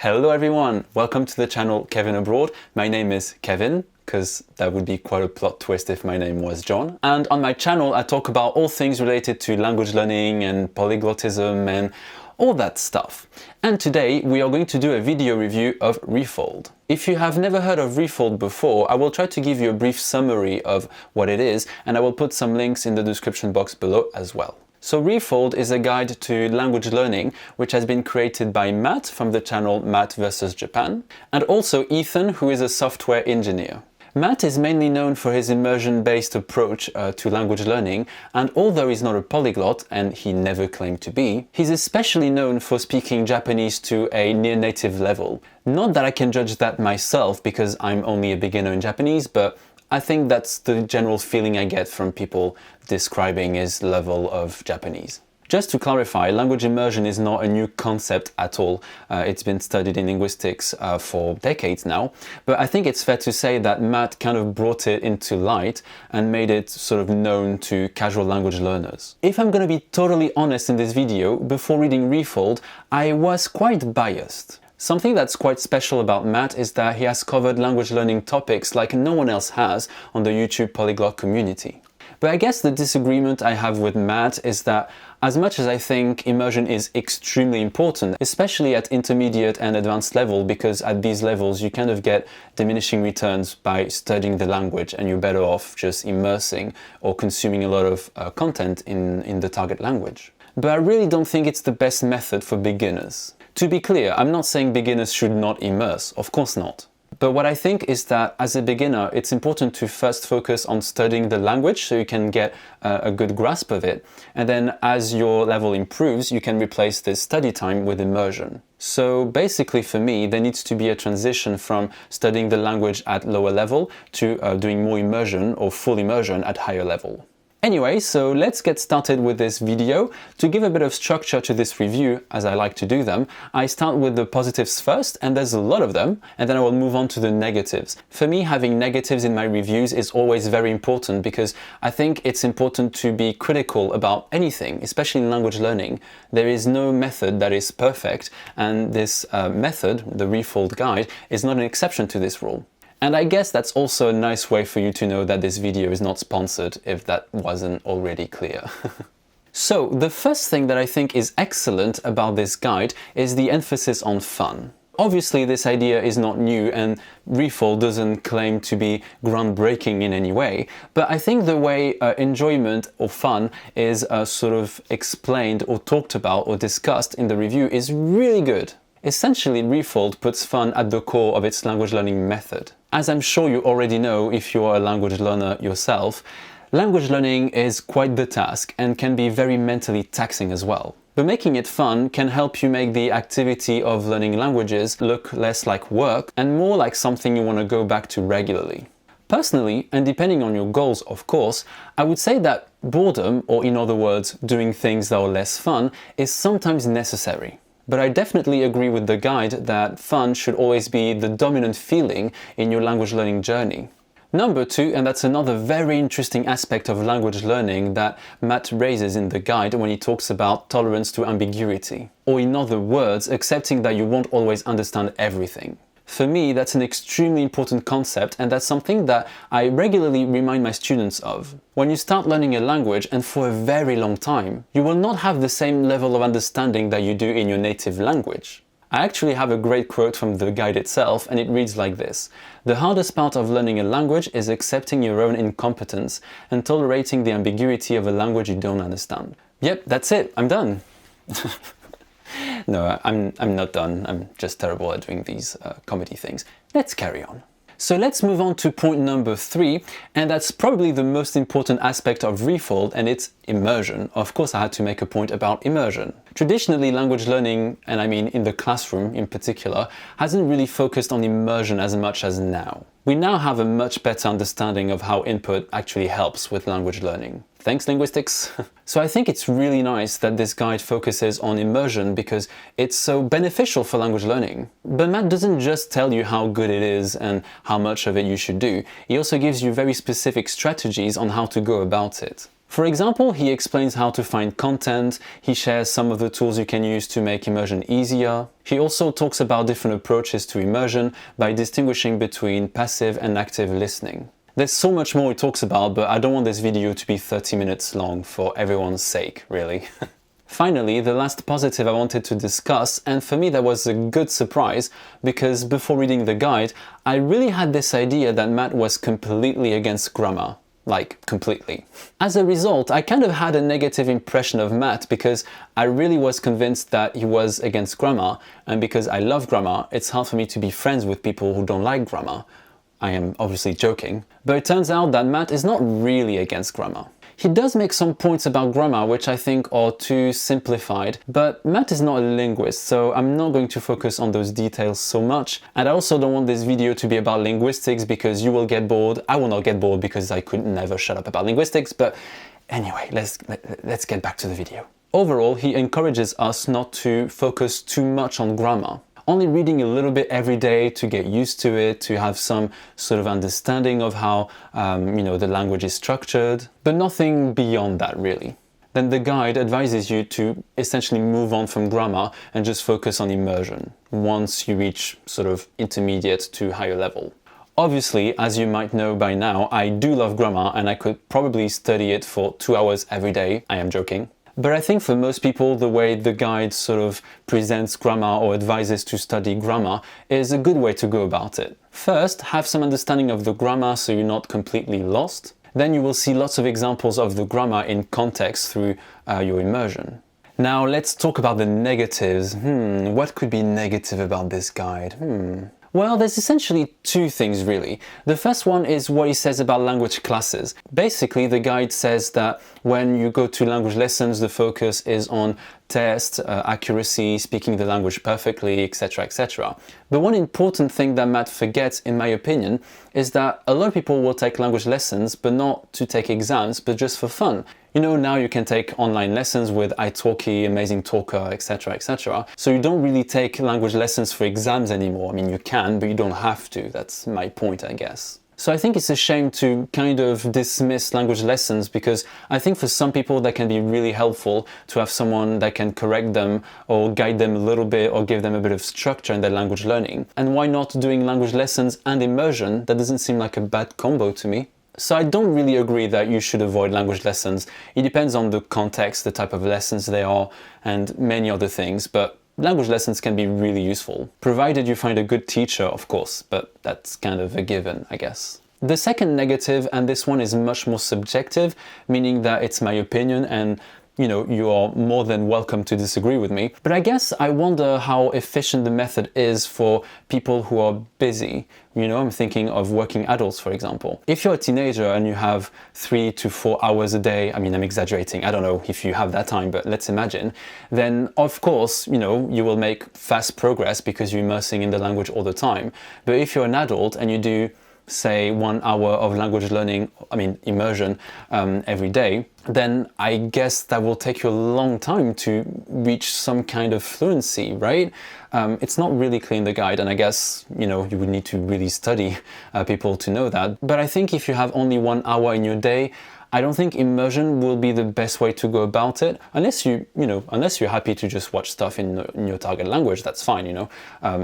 Hello everyone, welcome to the channel Kevin Abroad. My name is Kevin, because that would be quite a plot twist if my name was John. And on my channel I talk about all things related to language learning and polyglottism and all that stuff. And today we are going to do a video review of Refold. If you have never heard of Refold before, I will try to give you a brief summary of what it is, and I will put some links in the description box below as well. So Refold is a guide to language learning which has been created by Matt from the channel Matt vs Japan, and also Ethan, who is a software engineer. Matt is mainly known for his immersion-based approach to language learning, and although he's not a polyglot, and he never claimed to be, he's especially known for speaking Japanese to a near-native level. Not that I can judge that myself because I'm only a beginner in Japanese, but I think that's the general feeling I get from people describing his level of Japanese. Just to clarify, language immersion is not a new concept at all. It's been studied in linguistics for decades now, but I think it's fair to say that Matt kind of brought it into light and made it sort of known to casual language learners. If I'm going to be totally honest in this video, before reading Refold, I was quite biased. Something that's quite special about Matt is that he has covered language learning topics like no one else has on the YouTube polyglot community. But I guess the disagreement I have with Matt is that as much as I think immersion is extremely important, especially at intermediate and advanced level, because at these levels you kind of get diminishing returns by studying the language and you're better off just immersing or consuming a lot of content in the target language. But I really don't think it's the best method for beginners. To be clear, I'm not saying beginners should not immerse, of course not. But what I think is that as a beginner, it's important to first focus on studying the language so you can get a good grasp of it. And then as your level improves, you can replace this study time with immersion. So basically for me, there needs to be a transition from studying the language at lower level to doing more immersion or full immersion at higher level. Anyway, so let's get started with this video. To give a bit of structure to this review, as I like to do them, I start with the positives first, and there's a lot of them, and then I will move on to the negatives. For me, having negatives in my reviews is always very important because I think it's important to be critical about anything, especially in language learning. There is no method that is perfect, and this method, the Refold guide, is not an exception to this rule. And I guess that's also a nice way for you to know that this video is not sponsored, if that wasn't already clear. So, the first thing that I think is excellent about this guide is the emphasis on fun. Obviously, this idea is not new and Refold doesn't claim to be groundbreaking in any way, but I think the way enjoyment or fun is sort of explained or talked about or discussed in the review is really good. Essentially, Refold puts fun at the core of its language learning method. As I'm sure you already know if you are a language learner yourself, language learning is quite the task and can be very mentally taxing as well. But making it fun can help you make the activity of learning languages look less like work and more like something you want to go back to regularly. Personally, and depending on your goals of course, I would say that boredom, or in other words, doing things that are less fun, is sometimes necessary. But I definitely agree with the guide that fun should always be the dominant feeling in your language learning journey. Number two, and that's another very interesting aspect of language learning that Matt raises in the guide when he talks about tolerance to ambiguity. Or in other words, accepting that you won't always understand everything. For me, that's an extremely important concept, and that's something that I regularly remind my students of. When you start learning a language, and for a very long time, you will not have the same level of understanding that you do in your native language. I actually have a great quote from the guide itself, and it reads like this: "The hardest part of learning a language is accepting your own incompetence and tolerating the ambiguity of a language you don't understand." Yep, that's it, I'm done. No, I'm not done. I'm just terrible at doing these comedy things. Let's carry on. So let's move on to point number 3, and that's probably the most important aspect of Refold, and it's immersion. Of course I had to make a point about immersion. Traditionally, language learning, and I mean in the classroom in particular, hasn't really focused on immersion as much as now. We now have a much better understanding of how input actually helps with language learning. Thanks, linguistics! So I think it's really nice that this guide focuses on immersion because it's so beneficial for language learning. But Matt doesn't just tell you how good it is and how much of it you should do, he also gives you very specific strategies on how to go about it. For example, he explains how to find content, he shares some of the tools you can use to make immersion easier. He also talks about different approaches to immersion by distinguishing between passive and active listening. There's so much more he talks about, but I don't want this video to be 30 minutes long for everyone's sake, really. Finally, the last positive I wanted to discuss, and for me that was a good surprise, because before reading the guide, I really had this idea that Matt was completely against grammar. Like, completely. As a result, I kind of had a negative impression of Matt because I really was convinced that he was against grammar, and because I love grammar, it's hard for me to be friends with people who don't like grammar. I am obviously joking, but it turns out that Matt is not really against grammar. He does make some points about grammar which I think are too simplified, but Matt is not a linguist, so I'm not going to focus on those details so much. And I also don't want this video to be about linguistics because you will get bored. I will not get bored because I could never shut up about linguistics, but anyway, let's get back to the video. Overall, he encourages us not to focus too much on grammar. Only reading a little bit every day to get used to it, to have some sort of understanding of how the language is structured, but nothing beyond that really. Then the guide advises you to essentially move on from grammar and just focus on immersion once you reach sort of intermediate to higher level. Obviously, as you might know by now, I do love grammar and I could probably study it for 2 hours every day. I am joking. But I think for most people, the way the guide sort of presents grammar or advises to study grammar is a good way to go about it. First, have some understanding of the grammar so you're not completely lost. Then you will see lots of examples of the grammar in context through your immersion. Now let's talk about the negatives. What could be negative about this guide? Well, there's essentially two things really. The first one is what he says about language classes. Basically, the guide says that when you go to language lessons, the focus is on test, accuracy, speaking the language perfectly, etc., etc. But one important thing that Matt forgets, in my opinion, is that a lot of people will take language lessons, but not to take exams, but just for fun. You know, now you can take online lessons with italki, Amazing Talker, etc., etc. So you don't really take language lessons for exams anymore. I mean, you can, but you don't have to. That's my point, I guess. So I think it's a shame to kind of dismiss language lessons because I think for some people that can be really helpful to have someone that can correct them or guide them a little bit or give them a bit of structure in their language learning. And why not doing language lessons and immersion? That doesn't seem like a bad combo to me. So I don't really agree that you should avoid language lessons. It depends on the context, the type of lessons they are, and many other things, but language lessons can be really useful, provided you find a good teacher, of course, but that's kind of a given, I guess. The second negative, and this one is much more subjective, meaning that it's my opinion and you are more than welcome to disagree with me. But I guess I wonder how efficient the method is for people who are busy. I'm thinking of working adults, for example. If you're a teenager and you have 3 to 4 hours a day, I mean, I'm exaggerating, I don't know if you have that time, but let's imagine, then of course, you will make fast progress because you're immersing in the language all the time. But if you're an adult and you do, say, 1 hour of language learning, immersion every day, then I guess that will take you a long time to reach some kind of fluency, right? It's not really clear in the guide, and I guess, you would need to really study people to know that. But I think if you have only 1 hour in your day, I don't think immersion will be the best way to go about it, unless you're happy to just watch stuff in your target language. That's fine,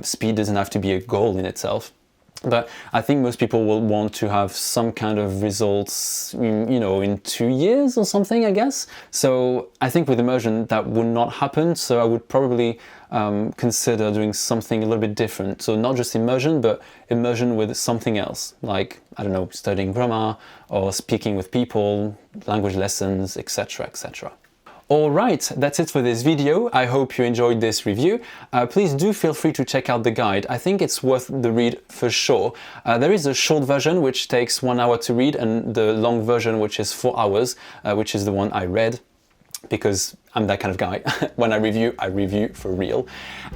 Speed doesn't have to be a goal in itself. But I think most people will want to have some kind of results, in 2 years or something, I guess. So I think with immersion that would not happen. So I would probably consider doing something a little bit different. So not just immersion, but immersion with something else, like, I don't know, studying grammar or speaking with people, language lessons, etc., etc. Alright, that's it for this video. I hope you enjoyed this review. Please do feel free to check out the guide. I think it's worth the read for sure. There is a short version which takes 1 hour to read and the long version which is 4 hours, which is the one I read because I'm that kind of guy. When I review for real.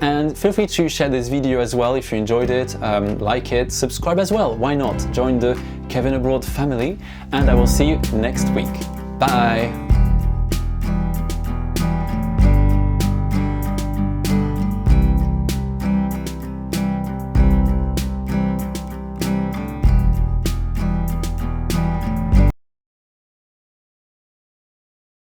And feel free to share this video as well if you enjoyed it, like it, subscribe as well. Why not? Join the Kevin Abroad family and I will see you next week. Bye!